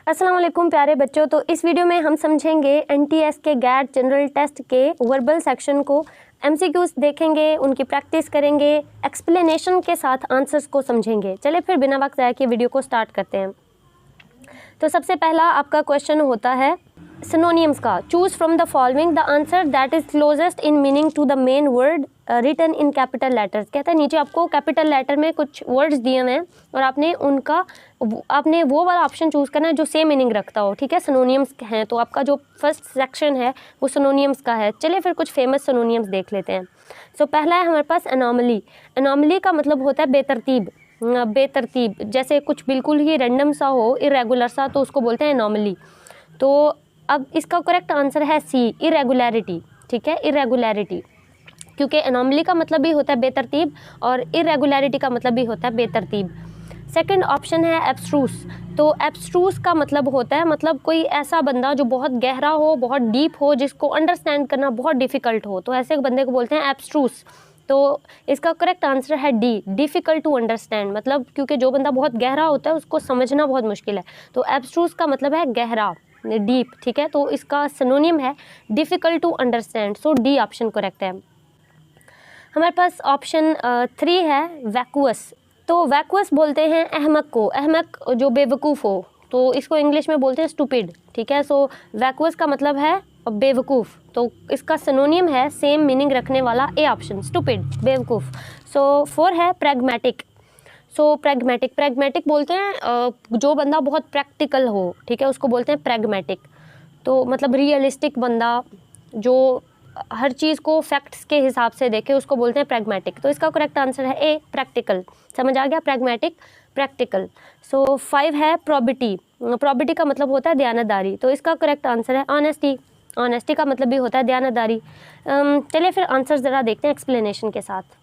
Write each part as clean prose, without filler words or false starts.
अस्सलाम वालेकुम प्यारे बच्चों। तो इस वीडियो में हम समझेंगे एनटीएस के गैट जनरल टेस्ट के वर्बल सेक्शन को, एमसीक्यूज देखेंगे, उनकी प्रैक्टिस करेंगे, एक्सप्लेनेशन के साथ आंसर्स को समझेंगे। चलिए फिर बिना वक्त ज़ाया किए वीडियो को स्टार्ट करते हैं। तो सबसे पहला आपका क्वेश्चन होता है सिनोनियम्स का। Choose from the following the answer that is closest in meaning to the main word written in capital letters. कहता है नीचे आपको कैपिटल लेटर में कुछ वर्ड्स दिए हुए हैं और आपने वो वाला ऑप्शन चूज़ करना है जो सेम मीनिंग रखता हो। ठीक है, सिनोनियम्स हैं, तो आपका जो फर्स्ट सेक्शन है वो सिनोनियम्स का है। चलिए फिर कुछ फेमस सिनोनियम्स देख लेते हैं। सो पहला है हमारे पास एनोमली। एनोमली का मतलब होता है बेतरतीब। बेतरतीब जैसे कुछ बिल्कुल ही रैंडम सा हो, इरेगुलर सा, तो उसको बोलते हैं एनोमली। तो अब इसका करेक्ट आंसर है सी, इरेगुलरिटी। ठीक है, इरेगुलरिटी, क्योंकि एनोमली का मतलब भी होता है बेतरतीब और इरेगुलरिटी का मतलब भी होता है बेतरतीब। सेकंड ऑप्शन है एब्स्ट्रूस। तो एब्स्ट्रूस का मतलब होता है मतलब कोई ऐसा बंदा जो बहुत गहरा हो, बहुत डीप हो, जिसको अंडरस्टैंड करना बहुत डिफ़िकल्ट हो, तो ऐसे बंदे को बोलते हैं एब्स्ट्रूस। तो इसका करेक्ट आंसर है डी, डिफ़िकल्ट टू अंडरस्टैंड। मतलब क्योंकि जो बंदा बहुत गहरा होता है उसको समझना बहुत मुश्किल है, तो एब्स्ट्रूस का मतलब है गहरा, डीप। ठीक है, तो इसका सिनोनियम है difficult to understand. So D option correct है। हमारे पास ऑप्शन 3 है वैक्यूअस। तो वैक्यूअस बोलते हैं अहमक को, अहमक जो बेवकूफ़ हो, तो इसको इंग्लिश में बोलते हैं स्टूपिड। ठीक है, सो वैक्यूअस का मतलब है बेवकूफ़, तो इसका सिनोनियम है सेम मीनिंग रखने वाला ए ऑप्शन, स्टूपिड, बेवकूफ़। सो 4 है प्रैग्मेटिक। सो प्रैग्मेटिक बोलते हैं जो बंदा बहुत प्रैक्टिकल हो। ठीक है, उसको बोलते हैं प्रैग्मेटिक। तो मतलब रियलिस्टिक बंदा जो हर चीज़ को फैक्ट्स के हिसाब से देखे, उसको बोलते हैं प्रैग्मेटिक। तो इसका करेक्ट आंसर है ए, प्रैक्टिकल। समझ आ गया, प्रैग्मेटिक, प्रैक्टिकल। सो 5 है प्रॉबिटी। प्रॉबिटी का मतलब होता है दयानतदारी, तो इसका करेक्ट आंसर है ऑनेस्टी। ऑनेस्टी का मतलब भी होता है दयानतदारी। चलिए फिर आंसर ज़रा देखते हैं एक्सप्लेनेशन के साथ।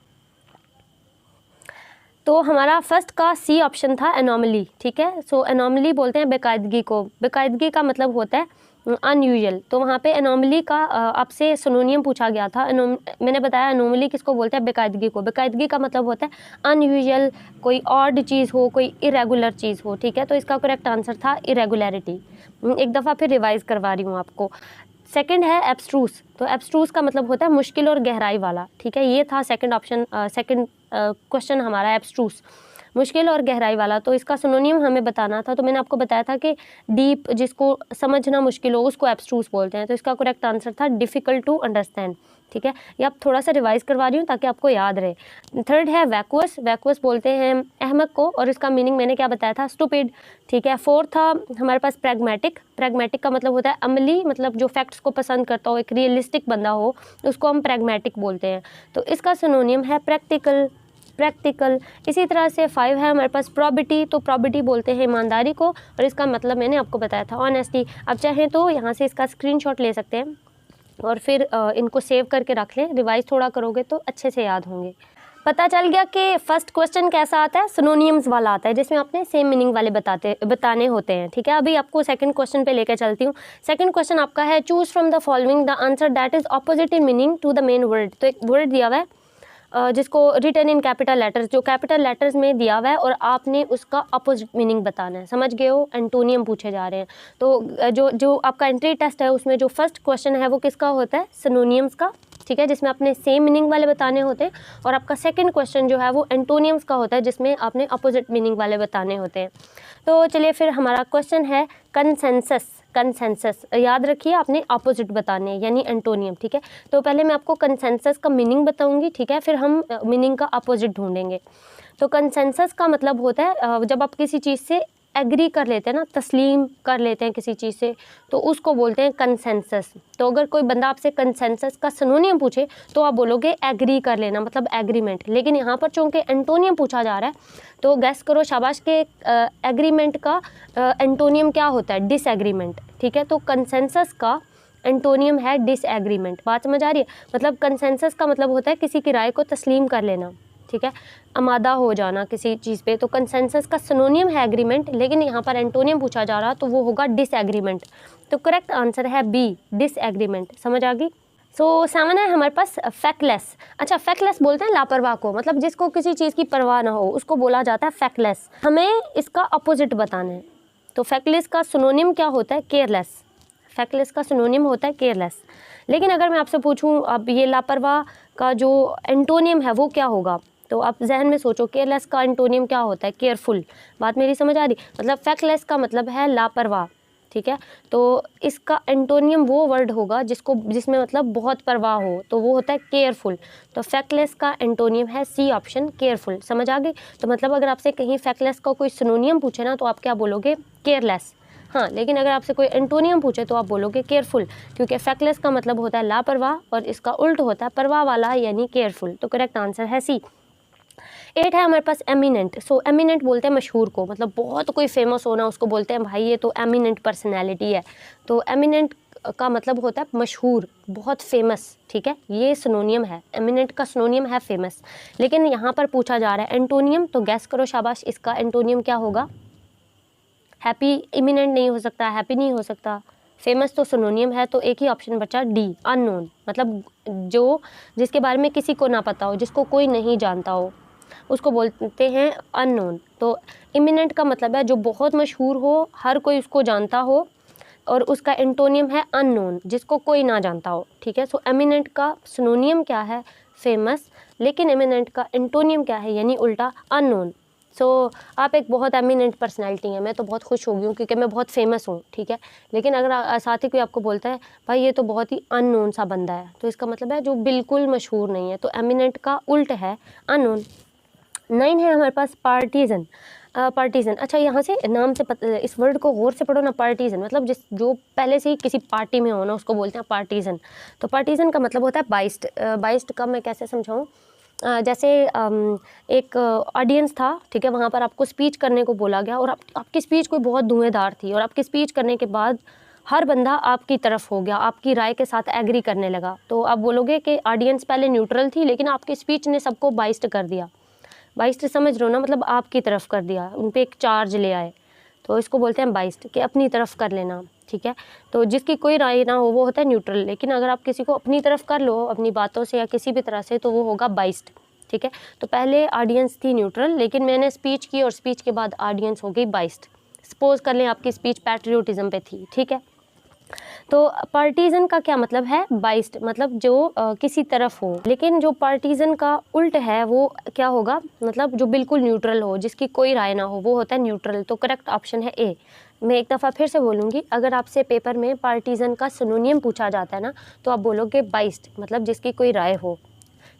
तो हमारा फर्स्ट का सी ऑप्शन था एनोमली। ठीक है, सो एनोमली बोलते हैं बेकायदगी को। बेकायदगी का मतलब होता है अनयूजुअल। तो वहाँ पे एनोमली का आपसे सिनोनियम पूछा गया था। मैंने बताया एनोमली किसको बोलते हैं, बेकायदगी को। बेकायदगी का मतलब होता है अनयूजुअल, कोई ऑड चीज़ हो, कोई इरेगुलर चीज़ हो। ठीक है, तो इसका करेक्ट आंसर था इरेगुलरिटी। एक दफ़ा फिर रिवाइज़ करवा रही हूँ आपको। सेकंड है एब्स्ट्रूस। तो एब्स्ट्रूस का मतलब होता है मुश्किल और गहराई वाला। ठीक है, ये था सेकंड ऑप्शन, सेकंड क्वेश्चन हमारा एब्स्ट्रूस, मुश्किल और गहराई वाला। तो इसका सिनोनियम हमें बताना था, तो मैंने आपको बताया था कि डीप, जिसको समझना मुश्किल हो, उसको एब्स्ट्रूस बोलते हैं। तो इसका करेक्ट आंसर था डिफ़िकल्ट टू अंडरस्टैंड। ठीक है, ये आप थोड़ा सा रिवाइज़ करवा रही हूँ ताकि आपको याद रहे। थर्ड है वैक्यूअस। वैक्यूअस बोलते हैं अहमक को, और इसका मीनिंग मैंने क्या बताया था, स्टूपिड। ठीक है, फोर्थ था हमारे पास प्रैग्मेटिक। प्रैग्मेटिक का मतलब होता है अमली, मतलब जो फैक्ट्स को पसंद करता हो, एक रियलिस्टिक बंदा हो, उसको हम प्रैग्मेटिक बोलते हैं। तो इसका सिनोनियम है प्रैक्टिकल, प्रैक्टिकल। इसी तरह से 5 है हमारे पास प्रॉबिटी। तो प्रॉबिटी बोलते हैं ईमानदारी को, और इसका मतलब मैंने आपको बताया था ऑनेस्टी। आप चाहें तो यहाँ से इसका स्क्रीनशॉट ले सकते हैं और फिर इनको सेव करके रख लें। रिवाइज थोड़ा करोगे तो अच्छे से याद होंगे। पता चल गया कि फर्स्ट क्वेश्चन कैसा आता है, सिनोनियम्स वाला आता है, जिसमें आपने सेम मीनिंग वाले बताने होते हैं। ठीक है, अभी आपको सेकंड क्वेश्चन पे लेकर चलती हूँ। सेकंड क्वेश्चन आपका है choose from the following the answer that is opposite in meaning to the main word. तो एक वर्ड दिया हुआ है जिसको रिटन इन कैपिटल लेटर्स, जो कैपिटल लेटर्स में दिया हुआ है, और आपने उसका अपोजिट मीनिंग बताना है। समझ गए हो, एंटोनियम पूछे जा रहे हैं। तो जो आपका एंट्री टेस्ट है उसमें जो फर्स्ट क्वेश्चन है वो किसका होता है, सिनोनियम्स का। ठीक है, जिसमें आपने सेम मीनिंग वाले बताने होते हैं, और आपका सेकंड क्वेश्चन जो है वो एंटोनियम्स का होता है, जिसमें आपने अपोजिट मीनिंग वाले बताने होते हैं। तो चलिए फिर हमारा क्वेश्चन है कंसेंसस। कंसेंसस याद रखिए, आपने अपोजिट बताने यानी एंटोनियम। ठीक है, तो पहले मैं आपको कंसेंसस का मीनिंग बताऊंगी। ठीक है, फिर हम मीनिंग का अपोजिट ढूंढेंगे। तो कंसेंसस का मतलब होता है जब आप किसी चीज़ से एग्री कर लेते हैं ना, तस्लीम कर लेते हैं किसी चीज़ से, तो उसको बोलते हैं कंसेंसस। तो अगर कोई बंदा आपसे कंसेंसस का सिनोनियम पूछे तो आप बोलोगे एग्री कर लेना, मतलब एग्रीमेंट। लेकिन यहाँ पर चूँकि एंटोनियम पूछा जा रहा है तो गैस करो शाबाश के एग्रीमेंट का एंटोनियम क्या होता है, डिसएग्रीमेंट। ठीक है, तो कंसेंसस का एंटोनियम है डिसएग्रीमेंट। बात समझ आ रही है, मतलब कंसेंसस का मतलब होता है किसी की राय को तस्लीम कर लेना। ठीक है, आमादा हो जाना किसी चीज़ पे। तो कंसेंसस का सिनोनियम है एग्रीमेंट, लेकिन यहाँ पर एंटोनियम पूछा जा रहा तो वो होगा डिसएग्रीमेंट। तो करेक्ट आंसर है बी, डिसएग्रीमेंट। समझ आ गई। सो 7 है हमारे पास फैक्टलेस। अच्छा, फैक्टलेस बोलते हैं लापरवाह को, मतलब जिसको किसी चीज़ की परवाह ना हो उसको बोला जाता है फैक्टलेस। हमें इसका अपोजिट बताना है। तो फैक्टलेस का सिनोनिम क्या होता है? केयरलेस। फैक्टलेस का सिनोनिम होता है केयरलेस। लेकिन अगर मैं आपसे पूछूं अब ये लापरवाह का जो एंटोनियम है वो क्या होगा, तो आप जहन में सोचो केयरलेस का एंटोनियम क्या होता है? केयरफुल। बात मेरी समझ आ रही? मतलब फैक्टलेस का मतलब है लापरवाह, ठीक है। तो इसका एंटोनियम वो वर्ड होगा जिसमें मतलब बहुत परवाह हो, तो वो होता है केयरफुल। तो फैक्टलेस का एंटोनियम है सी ऑप्शन, केयरफुल। समझ आ गई? तो मतलब अगर आपसे कहीं फैक्टलेस का कोई सिनोनियम पूछे ना तो आप क्या बोलोगे? केयरलेस। हाँ, लेकिन अगर आपसे कोई एंटोनियम पूछे तो आप बोलोगे केयरफुल, क्योंकि फैक्टलेस का मतलब होता है लापरवाह और इसका उल्ट होता है परवाह वाला यानी केयरफुल। तो करेक्ट आंसर है सी। 8 है हमारे पास एमिनेंट। सो एमिनेंट बोलते हैं मशहूर को, मतलब बहुत कोई फेमस होना उसको बोलते हैं भाई ये तो एमिनेंट पर्सनैलिटी है। तो एमिनेंट का मतलब होता है मशहूर, बहुत फेमस, ठीक है। ये सिनोनियम है, एमिनेंट का सिनोनियम है फेमस। लेकिन यहाँ पर पूछा जा रहा है एंटोनियम, तो गैस करो शाबाश, इसका एंटोनियम क्या होगा? हैप्पी। इमिनेंट नहीं हो सकता, हैप्पी नहीं हो सकता, फेमस तो सिनोनियम है, तो एक ही ऑप्शन बचा डी, अननोन। मतलब जो जिसके बारे में किसी को ना पता हो, जिसको कोई नहीं जानता हो, उसको बोलते हैं अननोन। तो इमिनेंट का मतलब है जो बहुत मशहूर हो, हर कोई उसको जानता हो, और उसका एंटोनियम है अननोन, जिसको कोई ना जानता हो, ठीक है। सो एमिनेंट का सिनोनियम क्या है? फेमस। लेकिन एमिनेंट का एंटोनियम क्या है, यानी उल्टा अननोन। सो आप एक बहुत एमिनेंट पर्सनैलिटी हैं, मैं तो बहुत खुश हो गई हूँ क्योंकि मैं बहुत फेमस हूँ, ठीक है। लेकिन अगर साथ ही कोई आपको बोलता है भाई ये तो बहुत ही अननोन सा बंदा है, तो इसका मतलब है जो बिल्कुल मशहूर नहीं है। तो एमिनेंट का उल्ट है अननोन। 9 है हमारे पास पार्टीजन। पार्टीजन, अच्छा यहाँ से नाम से इस वर्ड को गौर से पढ़ो ना। पार्टीजन मतलब जो पहले से ही किसी पार्टी में हो ना उसको बोलते हैं पार्टीजन। तो पार्टीजन का मतलब होता है बाइस्ड। बाइस्ड का मैं कैसे समझाऊँ? जैसे एक ऑडियंस था, ठीक है, वहाँ पर आपको स्पीच करने को बोला गया और आपकी स्पीच कोई बहुत धुएंधार थी, और आपकी स्पीच करने के बाद हर बंदा आपकी तरफ हो गया, आपकी राय के साथ एग्री करने लगा। तो आप बोलोगे कि ऑडियंस पहले न्यूट्रल थी लेकिन आपकी स्पीच ने सबको बाइस्ड कर दिया। बाइस्ड समझ रहे हो ना, मतलब आपकी तरफ कर दिया, उन पे एक चार्ज ले आए, तो इसको बोलते हैं बाइस्ड, कि अपनी तरफ कर लेना, ठीक है। तो जिसकी कोई राय ना हो वो होता है न्यूट्रल, लेकिन अगर आप किसी को अपनी तरफ कर लो अपनी बातों से या किसी भी तरह से तो वो होगा बाइस्ड, ठीक है। तो पहले ऑडियंस थी न्यूट्रल, लेकिन मैंने स्पीच की और स्पीच के बाद ऑडियंस हो गई बाइस्ड। सपोज कर लें आपकी स्पीच पैट्रियोटिज्म पे थी, ठीक है। तो पार्टीजन का क्या मतलब है? बाइस्ड, मतलब जो किसी तरफ हो। लेकिन जो पार्टीजन का उल्ट है वो क्या होगा? मतलब जो बिल्कुल न्यूट्रल हो, जिसकी कोई राय ना हो, वो होता है न्यूट्रल। तो करेक्ट ऑप्शन है ए। मैं एक दफ़ा फिर से बोलूँगी, अगर आपसे पेपर में पार्टीजन का सिनोनियम पूछा जाता है ना तो आप बोलोगे बाइस्ड, मतलब जिसकी कोई राय हो।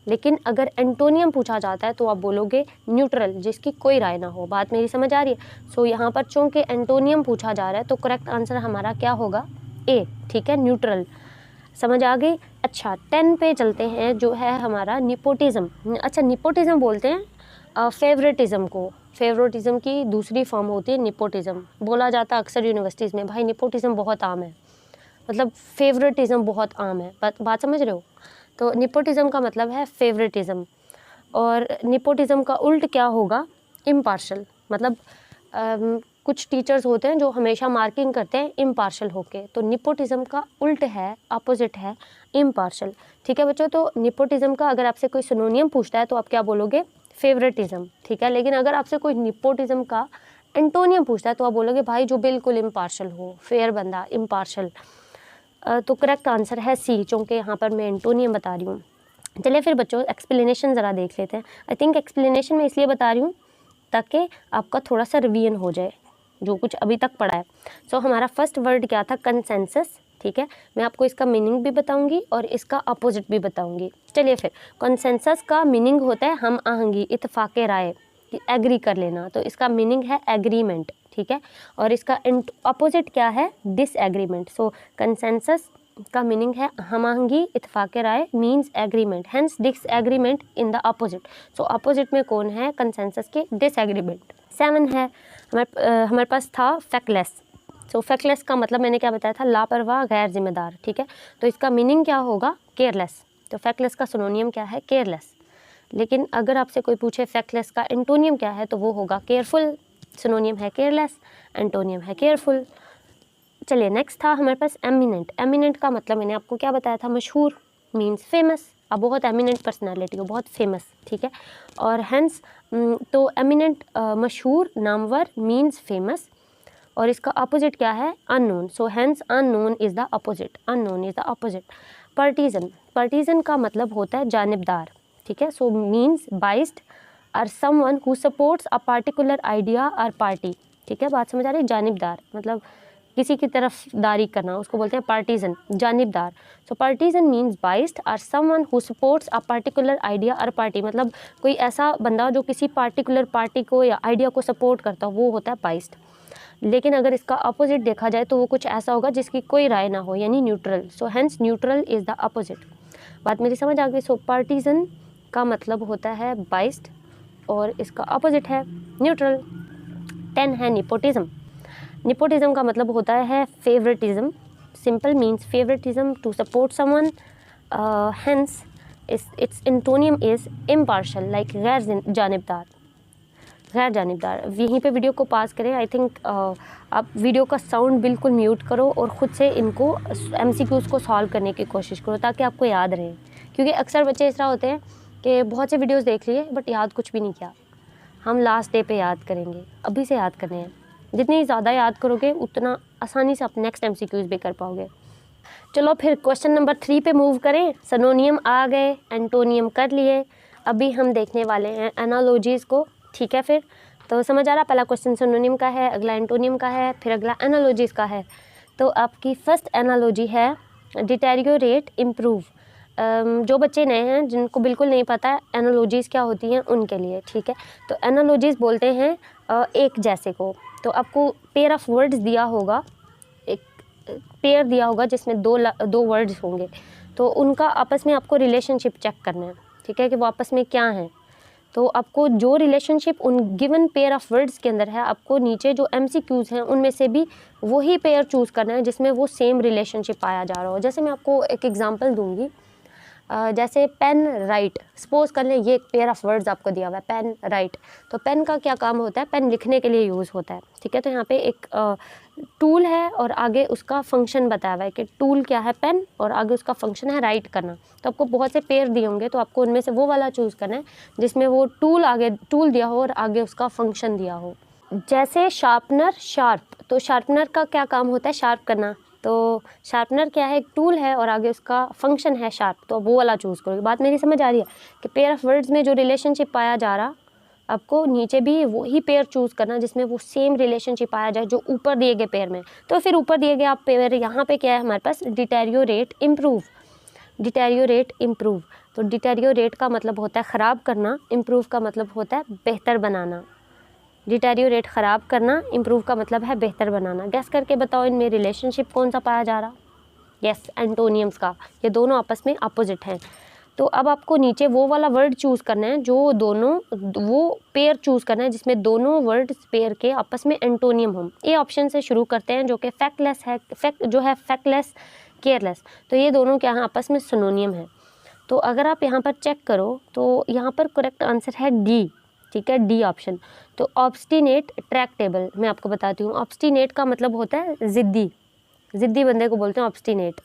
लेकिन अगर एंटोनियम पूछा जाता है तो आप बोलोगे न्यूट्रल, जिसकी कोई राय ना हो। बात मेरी समझ आ रही है? सो यहाँ पर चूँकि एंटोनियम पूछा जा रहा है तो करेक्ट आंसर हमारा क्या होगा? ए, ठीक है, न्यूट्रल। समझ आ गई? अच्छा 10 पे चलते हैं, जो है हमारा निपोटिज्म। अच्छा निपोटिज्म बोलते हैं फेवरेटिज्म को। फेवरेटिज्म की दूसरी फॉर्म होती है निपोटिज्म। बोला जाता है अक्सर यूनिवर्सिटीज़ में, भाई निपोटिज्म बहुत आम है, मतलब फेवरेटिज्म बहुत आम है। बात समझ रहे हो? तो निपोटिज्म का मतलब है फेवरेटिज्म, और निपोटिज्म का उल्ट क्या होगा? इम्पार्शल। मतलब कुछ टीचर्स होते हैं जो हमेशा मार्किंग करते हैं इम्पार्शल होके, तो निपोटिज्म का उल्ट है, अपोजिट है इम्पार्शल, ठीक है बच्चों। तो निपोटिज्म का अगर आपसे कोई सिनोनियम पूछता है तो आप क्या बोलोगे? फेवरेटिज्म, ठीक है। लेकिन अगर आपसे कोई निपोटिज्म का एंटोनियम पूछता है तो आप बोलोगे भाई जो बिल्कुल इम्पार्शल हो, फेयर बंदा, इम्पार्शल। तो करेक्ट आंसर है सी, चूँकि यहाँ पर मैं एंटोनियम बता रही हूँ। चलिए फिर बच्चों एक्सप्लेनेशन ज़रा देख लेते हैं। आई थिंक एक्सप्लेनेशन में इसलिए बता रही हूँ ताकि आपका थोड़ा सा रिवीजन हो जाए जो कुछ अभी तक पढ़ा है। सो हमारा फर्स्ट वर्ड क्या था? कंसेंसस, ठीक है। मैं आपको इसका मीनिंग भी बताऊंगी और इसका अपोजिट भी बताऊंगी। चलिए फिर, कंसेंसस का मीनिंग होता है हम आहंगी, इत्तेफाक राय, एग्री कर लेना, तो इसका मीनिंग है एग्रीमेंट, ठीक है। और इसका अपोजिट क्या है? डिसएग्रीमेंट। सो कंसेंसस का मीनिंग है हम आहंगी, इत्तेफाक राय means agreement, hence disagreement in the opposite. So opposite में कौन है कंसेंसस के? डिसएग्रीमेंट। 7 है हमारे पास था फैक्टलेस। सो फैक्टलेस का मतलब मैंने क्या बताया था? लापरवाह, गैर जिम्मेदार, ठीक है। तो इसका मीनिंग क्या होगा? केयरलेस। तो फैक्टलेस का सिनोनियम क्या है? केयरलेस। लेकिन अगर आपसे कोई पूछे फैक्टलेस का एंटोनियम क्या है तो वो होगा केयरफुल। सिनोनियम है केयरलेस, एंटोनियम है केयरफुल। चलिए नेक्स्ट था हमारे पास एमिनेंट। एमिनेंट का मतलब मैंने आपको क्या बताया था? मशहूर, मीन्स फेमस। अब बहुत एमिनेंट पर्सनालिटी हो, बहुत फेमस, ठीक है। और हेंस तो एमिनेंट मशहूर, नामवर, मीन्स फेमस। और इसका अपोजिट क्या है, unknown. So hence unknown is the opposite, unknown is the opposite. Partisan, partisan का मतलब होता है जानिबदार, ठीक है। सो मीन्स बाइस्ड और someone who supports a particular idea और पार्टी, ठीक है, बात समझ आ रही है। जानिबदार मतलब किसी की तरफदारी करना, उसको बोलते हैं पार्टीजन, जानिबदार। सो पार्टीजन मीन्स बाइस्ड और someone who supports a particular idea और पार्टी, मतलब कोई ऐसा बंदा जो किसी पार्टिकुलर पार्टी को या आइडिया को सपोर्ट करता हो, वो होता है बाइस्ड। लेकिन अगर इसका अपोजिट देखा जाए तो वो कुछ ऐसा होगा जिसकी कोई राय ना हो, यानी neutral. So hence neutral is the opposite. बात मेरी समझ आ गई। सो पार्टीजन का मतलब होता है बाइस्ड और इसका अपोजिट है न्यूट्रल। 10 है नेपोटिज्म। नेपोटिज्म का मतलब होता है favouritism. Simple means favouritism to support someone, hence its antonym is impartial, like गैर जानिबदार, गैर जानिबदार। यहीं पे वीडियो को पास करें। आई थिंक आप वीडियो का साउंड बिल्कुल म्यूट करो और ख़ुद से इनको MCQs को सॉल्व करने की कोशिश करो ताकि आपको याद रहे, क्योंकि अक्सर बच्चे इस तरह होते हैं कि बहुत से वीडियोस देख लिए बट याद कुछ भी नहीं किया। हम लास्ट डे पे याद करेंगे, अभी से याद करने हैं। जितनी ज़्यादा याद करोगे उतना आसानी से आप नेक्स्ट MCQs भी कर पाओगे। चलो फिर क्वेश्चन नंबर 3 पे मूव करें। सिनोनियम आ गए, एंटोनियम कर लिए, अभी हम देखने वाले हैं एनालॉजीज़ को, ठीक है। फिर तो समझ आ रहा, पहला क्वेश्चन सिनोनियम का है, अगला एंटोनियम का है, फिर अगला एनालॉजीज़ का है। तो आपकी फर्स्ट एनालॉजी है डिटेरियोरेट इम्प्रूव। जो बच्चे नए हैं जिनको बिल्कुल नहीं पता एनालॉजीज़ क्या होती हैं उनके लिए, ठीक है। तो एनालॉजीज़ बोलते हैं एक जैसे को। तो आपको पेयर ऑफ वर्ड्स दिया होगा, एक पेयर दिया होगा जिसमें दो वर्ड्स होंगे, तो उनका आपस में आपको रिलेशनशिप चेक करना है, ठीक है, कि वो आपस में क्या हैं। तो आपको जो रिलेशनशिप उन गिवन पेयर ऑफ वर्ड्स के अंदर है, आपको नीचे जो MCQs हैं उनमें से भी वही पेयर चूज़ करना है जिसमें वो सेम रिलेशनशिप पाया जा रहा हो। जैसे मैं आपको एक एग्जांपल दूंगी, जैसे पेन राइट, सपोज कर लें ये एक पेयर ऑफ वर्ड्स आपको दिया हुआ है, पेन राइट। तो पेन का क्या काम होता है, पेन लिखने के लिए यूज़ होता है, ठीक है। तो यहाँ पे एक टूल है और आगे उसका फंक्शन बताया हुआ है कि टूल क्या है, पेन, और आगे उसका फंक्शन है राइट करना। तो आपको बहुत से पेयर दिए होंगे, तो आपको उनमें से वो वाला चूज़ करना है जिसमें वो टूल आगे टूल दिया हो और आगे उसका फंक्शन दिया हो। जैसे शार्पनर शार्प, तो शार्पनर का क्या काम होता है, शार्प करना। तो शार्पनर क्या है, एक टूल है और आगे उसका फंक्शन है शार्प, तो वो वाला चूज़ करोगे। बात मेरी समझ आ रही है कि पेयर ऑफ वर्ड्स में जो रिलेशनशिप पाया जा रहा, आपको नीचे भी वही पेयर चूज़ करना जिसमें वो सेम रिलेशनशिप पाया जाए जो ऊपर दिए गए पेयर में। तो फिर ऊपर दिए गए आप पेयर, यहाँ पे क्या है हमारे पास, डिटेरियोरेट इम्प्रूव, डिटेरियोरेट इम्प्रूव। तो डिटेरियोरेट का मतलब होता है ख़राब करना, इम्प्रूव का मतलब होता है बेहतर बनाना। डिटेरियोरेट ख़राब करना, इम्प्रूव का मतलब है बेहतर बनाना। गैस करके बताओ इनमें रिलेशनशिप कौन सा पाया जा रहा। यस, एंटोनियम्स का, ये दोनों आपस में अपोजिट हैं। तो अब आपको नीचे वो वाला वर्ड चूज़ करना है जो दोनों, वो पेयर चूज़ करना है जिसमें दोनों वर्ड पेयर के आपस में एंटोनियम हों। ये ऑप्शन से शुरू करते हैं जो कि फैक्टलेस है, फैक्टलेस, केयरलेस। तो ये दोनों क्या हैं, आपस में सिनोनियम है। तो अगर आप यहाँ पर चेक करो तो यहाँ पर करेक्ट आंसर है डी, ठीक है, डी ऑप्शन। तो ऑब्स्टिनेट ट्रैक्टेबल, मैं आपको बताती हूँ। ऑब्स्टिनेट का मतलब होता है ज़िद्दी, ज़िद्दी बंदे को बोलते हैं ऑब्स्टिनेट।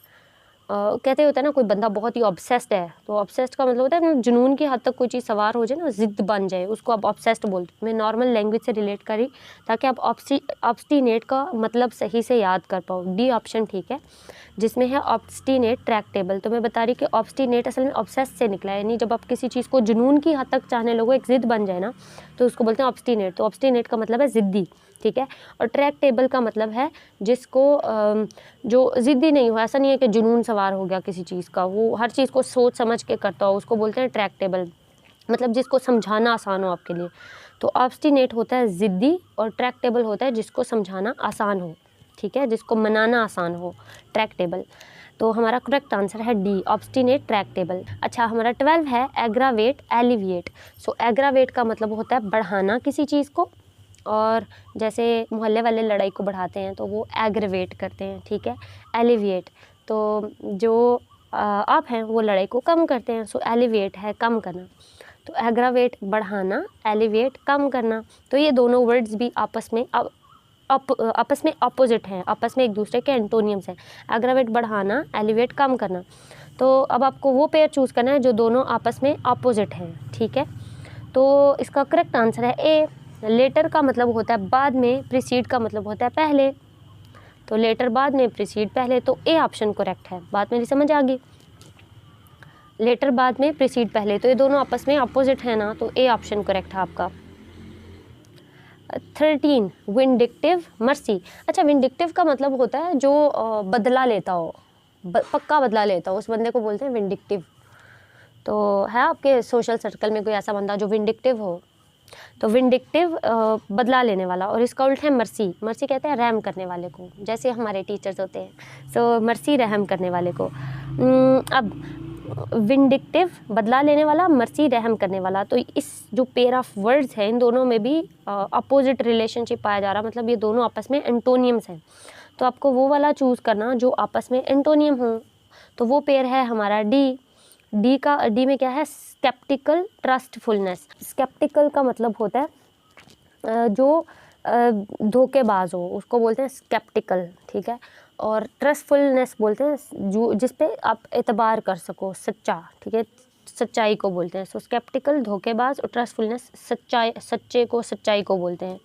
कहते होता है ना कोई बंदा बहुत ही ऑब्सेस्ड है, तो ऑब्सेस्ड का मतलब होता है जुनून की हद तक कोई चीज़ सवार हो जाए ना, ज़िद्द बन जाए, उसको आप ऑब्सेस्ड बोलते हैं। मैं नॉर्मल लैंग्वेज से रिलेट करी ताकि आप ऑब्स्टिनेट का मतलब सही से याद कर पाओ। डी ऑप्शन ठीक है, जिसमें है ऑब्स्टिनेट ट्रैक्टेबल। तो मैं बता रही कि ऑब्स्टिनेट असल में ऑब्सेस्ड से निकला है, यानी जब आप किसी चीज़ को जुनून की हद तक चाहने लगो, एक ज़िद बन जाए ना, तो उसको बोलते हैं ऑब्स्टिनेट। तो ऑब्स्टिनेट का मतलब है ज़िद्दी, ठीक है। और ट्रैक्टेबल का मतलब है जिसको जो ज़िद्दी नहीं हो, ऐसा नहीं है कि जुनून सवार हो गया किसी चीज़ का, वो हर चीज़ को सोच समझ के करता हो, उसको बोलते हैं ट्रैक्टेबल, मतलब जिसको समझाना आसान हो आपके लिए। तो ऑब्स्टिनेट होता है ज़िद्दी और ट्रैक्टेबल होता है जिसको समझाना आसान हो, ठीक है, जिसको मनाना आसान हो, ट्रैक्टेबल। तो हमारा करेक्ट आंसर है डी, ऑब्स्टिनेट ट्रैक्टेबल। अच्छा, हमारा 12 है एग्रावेट एलिविएट। सो एग्रावेट का मतलब होता है बढ़ाना किसी चीज़ को, और जैसे मोहल्ले वाले लड़ाई को बढ़ाते हैं तो वो एग्रेवेट करते हैं, ठीक है। एलिविएट तो जो आप हैं वो लड़ाई को कम करते हैं, सो एलिविएट है कम करना। तो एग्रावेट बढ़ाना, एलिविएट कम करना। तो ये दोनों वर्ड्स भी आपस में अपोजिट हैं, आपस में एक दूसरे के एंटोनियम्स हैं। एग्रावेट बढ़ाना, एलिवेट कम करना। तो अब आपको वो पेयर चूज़ करना है जो दोनों आपस में अपोजिट हैं, ठीक है। तो इसका करेक्ट आंसर है ए, लेटर का मतलब होता है बाद में, प्रीसीड का मतलब होता है पहले। तो लेटर बाद में, प्रीसीड पहले, तो ए ऑप्शन करेक्ट है। बात मेरी समझ आ गई? लेटर बाद में, प्रीसीड पहले, तो ये दोनों आपस में अपोजिट है ना, तो ए ऑप्शन करेक्ट है आपका। 13 विंडिक्टिव मर्सी। अच्छा, विंडिक्टिव का मतलब होता है जो बदला लेता हो, पक्का बदला लेता हो, उस बंदे को बोलते हैं विंडिक्टिव। तो है आपके सोशल सर्कल में कोई ऐसा बंदा जो विंडिक्टिव हो, तो विंडिक्टिव बदला लेने वाला। और इसका उल्टा है मर्सी। मर्सी कहते हैं रहम करने वाले को, जैसे हमारे टीचर्स होते हैं। सो मर्सी रहम करने वाले को। अब विंडिक्टिव बदला लेने वाला, मर्सी रहम करने वाला, तो इस जो पेयर ऑफ वर्ड्स हैं इन दोनों में भी अपोजिट रिलेशनशिप पाया जा रहा, मतलब ये दोनों आपस में एंटोनियम्स हैं। तो आपको वो वाला चूज़ करना जो आपस में एंटोनियम हो। तो वो पेयर है हमारा डी। डी में क्या है? स्केप्टिकल ट्रस्टफुलनेस। स्केप्टिकल का मतलब होता है जो धोखेबाज हो, उसको बोलते हैं स्केप्टिकल, ठीक है। और ट्रस्टफुलनेस बोलते हैं जो जिस पे आप एतबार कर सको, सच्चा, ठीक है, सच्चाई को बोलते हैं। सो स्केप्टिकल धोखेबाज और ट्रस्टफुलनेस सच्चे को, सच्चाई को बोलते हैं,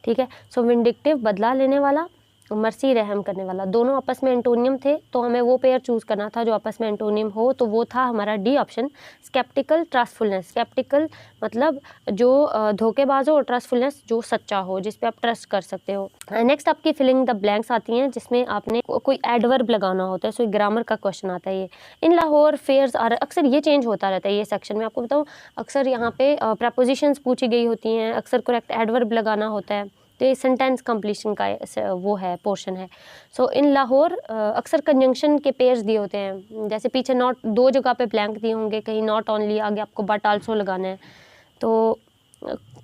ठीक है। सो विंडिक्टिव बदला लेने वाला, मर्सी रहम करने वाला, दोनों आपस में एंटोनियम थे, तो हमें वो पेयर चूज़ करना था जो आपस में एंटोनियम हो, तो वो था हमारा डी ऑप्शन, स्केप्टिकल ट्रस्टफुलनेस। स्केप्टिकल मतलब जो धोखेबाज हो, और ट्रस्टफुलनेस जो सच्चा हो, जिस पे आप ट्रस्ट कर सकते हो। नेक्स्ट आपकी फिलिंग द ब्लैंक्स आती हैं, जिसमें आपने कोई एडवर्ब लगाना होता है। सो ग्रामर का क्वेश्चन आता है ये। इन लाहौर फेयर्स आर, अक्सर ये चेंज होता रहता है ये सेक्शन में, आपको बताऊँ, अक्सर यहाँ पे प्रपोजिशंस पूछी गई होती हैं, अक्सर करेक्ट एडवर्ब लगाना होता है, तो ये सेंटेंस कंप्लीशन का वो है, पोर्शन है। सो इन लाहौर अक्सर कंजंक्शन के पेयर्स दिए होते हैं, जैसे पीछे नॉट, दो जगह पे ब्लैंक दिए होंगे, कहीं नॉट ओनली, आगे आपको बट आल्सो लगाना है। तो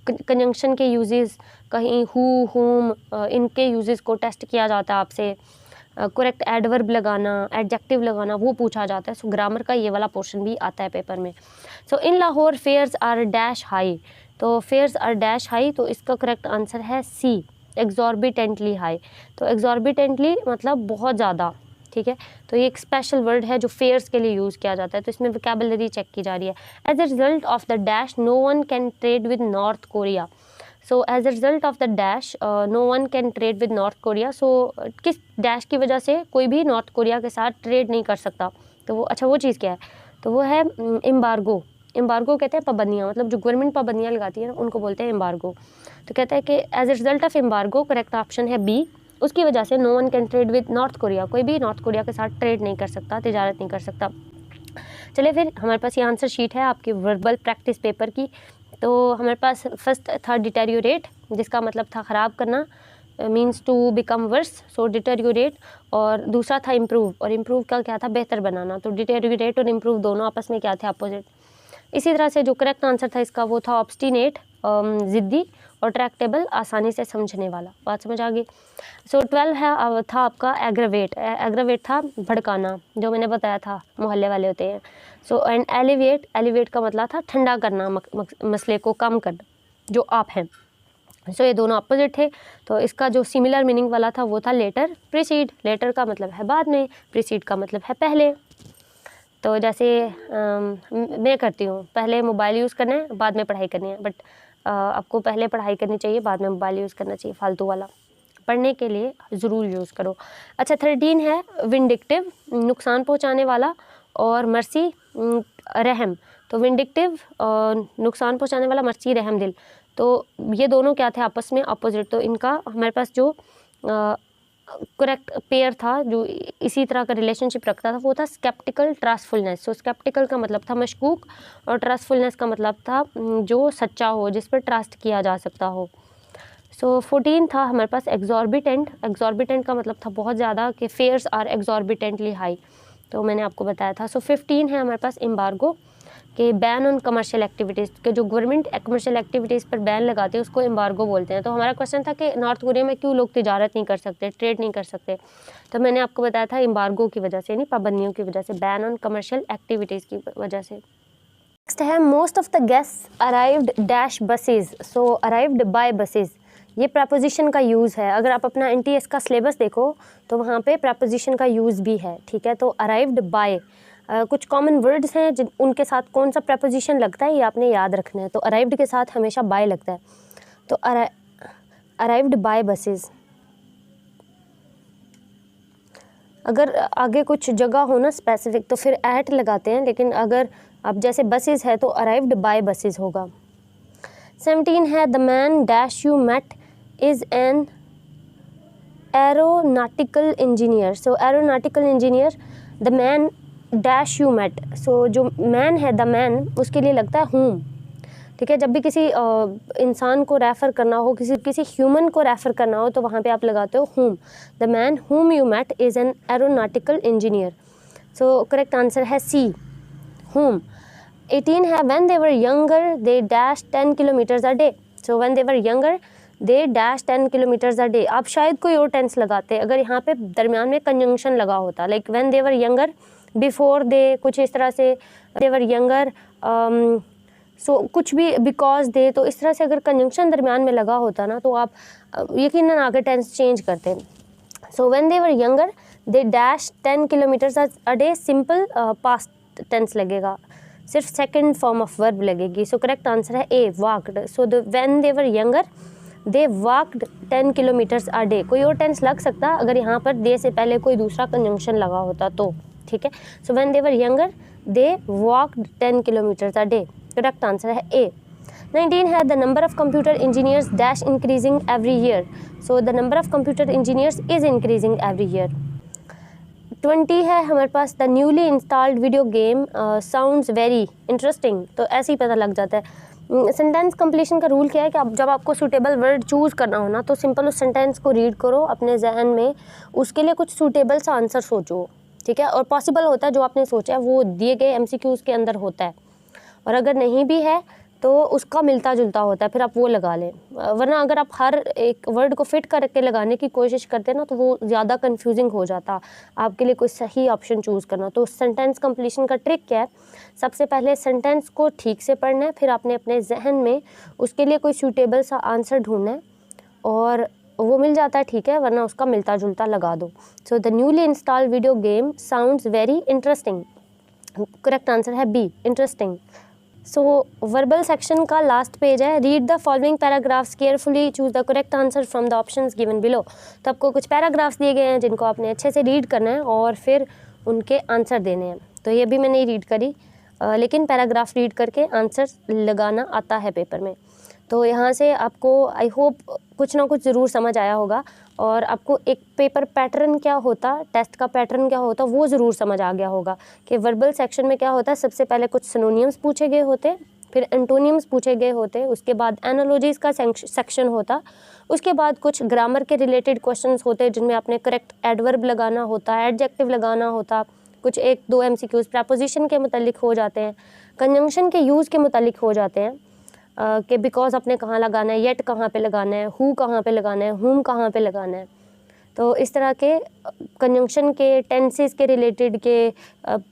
कंजंक्शन के यूजेस, कहीं हु, हुम, इनके यूजेस को टेस्ट किया जाता है आपसे। करेक्ट एडवर्ब लगाना, एडजेक्टिव लगाना, वो पूछा जाता है। सो ग्रामर का ये वाला पोर्शन भी आता है पेपर में। So in Lahore fares are dash high, तो फेयर्स आर डैश हाई, तो इसका करेक्ट आंसर है सी, एग्जॉर्बिटेंटली हाई। तो एग्जॉर्बिटेंटली मतलब बहुत ज़्यादा, ठीक है। तो ये एक स्पेशल वर्ड है जो फेयर्स के लिए यूज़ किया जाता है, तो इसमें वोकैबुलरी चेक की जा रही है। As a result of the dash no one can trade with North Korea. So as a result of the dash no one can trade with North Korea. So किस डैश की वजह से कोई भी नॉर्थ कोरिया के साथ trade नहीं कर सकता, तो वो, अच्छा वो चीज़ क्या है, तो वो है एम्बार्गो। एम्बार्गो कहते हैं पाबंदियाँ, मतलब जो गवर्नमेंट पाबंदियाँ लगाती है ना, उनको बोलते हैं एम्बार्गो। तो कहता है कि as a result of embargo, correct option है बी, उसकी वजह से no one can trade with North Korea, कोई भी नॉर्थ कोरिया के साथ ट्रेड नहीं कर सकता, तिजारत नहीं कर सकता। चलिए फिर हमारे पास ये आंसर शीट है आपकी वर्बल प्रैक्टिस पेपर की। तो हमारे पास फर्स्ट था डिटेरियोरेट, जिसका मतलब था ख़राब करना, means to become worse, so deteriorate. और दूसरा था इम्प्रूव, और इम्प्रूव का क्या था, बेहतर बनाना। तो डिटेरियोरेट और इम्प्रूव दोनों आपस में क्या थे, अपोजिट। इसी तरह से जो करेक्ट आंसर था इसका वो था ऑब्स्टिनेट, ज़िद्दी, और ट्रैक्टेबल, आसानी से समझने वाला। बात समझ आ गई। सो 12 है था आपका एग्रावेट। एग्रावेट था भड़काना, जो मैंने बताया था मोहल्ले वाले होते हैं। सो एंड एलिवेट, एलिवेट का मतलब था ठंडा करना, मसले को कम करना, जो आप हैं। सो ये दोनों अपोजिट थे। तो इसका जो सिमिलर मीनिंग वाला था वो था लेटर प्रीसीड। लेटर का मतलब है बाद में, प्रीसीड का मतलब है पहले। तो जैसे मैं करती हूँ, पहले मोबाइल यूज़ करना है, बाद में पढ़ाई करनी है, बट आपको पहले पढ़ाई करनी चाहिए, बाद में मोबाइल यूज़ करना चाहिए, फालतू वाला। पढ़ने के लिए ज़रूर यूज़ करो। अच्छा 13 है विंडिक्टिव, नुकसान पहुँचाने वाला, और मर्सी रहम। तो विंडिक्टिव नुकसान पहुँचाने वाला, मर्सी रहम दिल, तो ये दोनों क्या थे आपस में, अपोजिट। तो इनका हमारे पास जो करेक्ट पेयर था जो इसी तरह का रिलेशनशिप रखता था, वो था स्केप्टिकल ट्रस्टफुलनेस। सो स्केप्टिकल का मतलब था मशकूक, और ट्रस्टफुलनेस का मतलब था जो सच्चा हो, जिस पर ट्रस्ट किया जा सकता हो। सो 14 था हमारे पास एग्जॉर्बिटेंट। एग्जॉर्बिटेंट का मतलब था बहुत ज़्यादा, कि फेयर्स आर एग्जॉर्बिटेंटली हाई, तो मैंने आपको बताया था। सो 15 है हमारे पास एम्बार्गो, कि बैन ऑन कमर्शियल एक्टिविटीज़, के जो गवर्नमेंट कमर्शियल एक्टिविटीज़ पर बैन लगाते हैं उसको एम्बार्गो बोलते हैं। तो हमारा क्वेश्चन था कि नॉर्थ कोरिया में क्यों लोग तिजारत नहीं कर सकते, ट्रेड नहीं कर सकते, तो मैंने आपको बताया था एम्बार्गो की वजह से, नहीं पाबंदियों की वजह से, बैन ऑन कमर्शियल एक्टिविटीज़ की वजह से। नेक्स्ट है most of the guests arrived dash buses. So arrived by buses, ये प्रपोजिशन का यूज़ है। अगर आप अपना NTS का सिलेबस देखो तो वहाँ पे प्रपोजिशन का यूज़ भी है, ठीक है। तो अराइव्ड बाय, कुछ कॉमन वर्ड्स हैं जिन उनके साथ कौन सा प्रपोजिशन लगता है ये आपने याद रखना है। तो अराइव्ड के साथ हमेशा बाय लगता है। तो अराइव्ड बाय बसेस, अगर आगे कुछ जगह हो ना स्पेसिफिक तो फिर एट लगाते हैं, लेकिन अगर अब जैसे बसेस है तो अराइव्ड बाय बसेस होगा। 17 है the man dash you met is an aeronautical engineer. So aeronautical engineer, the man dash you met, so जो मैन है द मैन उसके लिए लगता है whom, ठीक है। जब भी किसी इंसान को रेफ़र करना हो, किसी ह्यूमन को रेफ़र करना हो तो वहाँ पे आप लगाते हो whom। The man whom you met is an aeronautical engineer। So correct answer है सी, whom। 18 है when they were younger they dashed 10 kilometers a day। So when they were younger they dashed 10 kilometers a day। आप शायद कोई और tense लगाते अगर यहाँ पे दरमियान में कंजंक्शन लगा होता, like when they were younger, before they, कुछ इस तरह से, they were younger, सो कुछ भी बिकॉज दे, तो इस तरह से अगर कंजंक्शन दरमियान में लगा होता ना तो आप यकीनन आगे टेंस चेंज करते। So when they were younger they dash 10 kilometres a day, simple past tense लगेगा, सिर्फ सेकंड फॉर्म ऑफ वर्ब लगेगी। सो करेक्ट आंसर है A, walked. So the when they were younger they walked 10 kilometres a day. कोई और tense लग सकता अगर यहाँ पर दे से पहले कोई दूसरा कंजंक्शन लगा होता तो, ठीक है। So when they were younger they walked 10 kilometres a day, correct answer है ए। 19 है the number of computer engineers dash increasing every year. So the number of computer engineers is increasing every year. 20 है हमारे पास the newly installed video game sounds very interesting. तो ऐसे ही पता लग जाता है। सेंटेंस कंप्लीशन का रूल क्या है कि आप जब आपको सूटेबल वर्ड चूज़ करना हो ना तो सिंपल उस सेंटेंस को रीड करो अपने जहन में, उसके लिए कुछ सूटेबल सा आंसर सोचो, ठीक है। और पॉसिबल होता है जो आपने सोचा है वो दिए गए MCQs के अंदर होता है, और अगर नहीं भी है तो उसका मिलता जुलता होता है, फिर आप वो लगा लें। वरना अगर आप हर एक वर्ड को फिट करके लगाने की कोशिश करते हैं ना तो वो ज़्यादा कंफ्यूजिंग हो जाता आपके लिए कोई सही ऑप्शन चूज़ करना। तो सेंटेंस कंप्लीशन का ट्रिक क्या है, सबसे पहले सेंटेंस को ठीक से पढ़ना है, फिर आपने अपने जहन में उसके लिए कोई सूटेबल सा आंसर ढूंढना है और वो मिल जाता है, ठीक है, वरना उसका मिलता जुलता लगा दो। So the newly installed video game sounds very interesting, correct answer है बी, इंटरेस्टिंग। सो वर्बल सेक्शन का लास्ट पेज है। Read the following paragraphs carefully, choose the correct answer from the options given below. तो आपको कुछ paragraphs दिए गए हैं जिनको आपने अच्छे से रीड करना है और फिर उनके आंसर देने हैं। तो ये भी मैं नहीं रीड करी, लेकिन पैराग्राफ रीड करके आंसर लगाना आता है पेपर में। तो यहाँ से आपको आई होप कुछ ना कुछ ज़रूर समझ आया होगा और आपको एक पेपर पैटर्न क्या होता, टेस्ट का पैटर्न क्या होता वो ज़रूर समझ आ गया होगा कि वर्बल सेक्शन में क्या होता है। सबसे पहले कुछ सिनोनियम्स पूछे गए होते, फिर एंटोनियम्स पूछे गए होते, उसके बाद एनालॉजीज़ का सेक्शन होता, उसके बाद कुछ ग्रामर के रिलेटेड क्वेश्चंस होते जिनमें आपने करेक्ट एडवर्ब लगाना होता, एडजेक्टिव लगाना होता, कुछ 1-2 MCQs प्रपोजिशन के मुतालिक हो जाते हैं, कंजंक्शन के यूज़ के मुतालिक हो जाते हैं कि बिकॉज आपने कहाँ लगाना है, येट कहाँ पे लगाना है, हु कहाँ पे लगाना है, हुम कहाँ पे लगाना है। तो इस तरह के कंजंक्शन के, टेंसेस के रिलेटेड के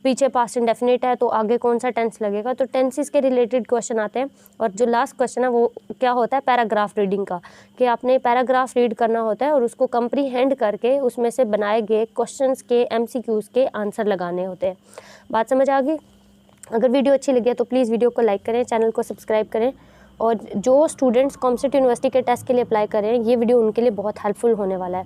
पीछे पास्ट इंडेफिनिट है तो आगे कौन सा टेंस लगेगा, तो टेंसेस के रिलेटेड क्वेश्चन आते हैं। और जो लास्ट क्वेश्चन है वो क्या होता है, पैराग्राफ रीडिंग का, कि आपने पैराग्राफ रीड करना होता है और उसको कंप्रीहेंड करके उसमें से बनाए गए क्वेश्चंस के MCQs के आंसर लगाने होते हैं। बात समझ आ गई? अगर वीडियो अच्छी लगी है तो प्लीज़ वीडियो को लाइक करें, चैनल को सब्सक्राइब करें, और जो स्टूडेंट्स कॉम्पिटिटिव यूनिवर्सिटी के टेस्ट के लिए अप्लाई कर रहे हैं ये वीडियो उनके लिए बहुत हेल्पफुल होने वाला है।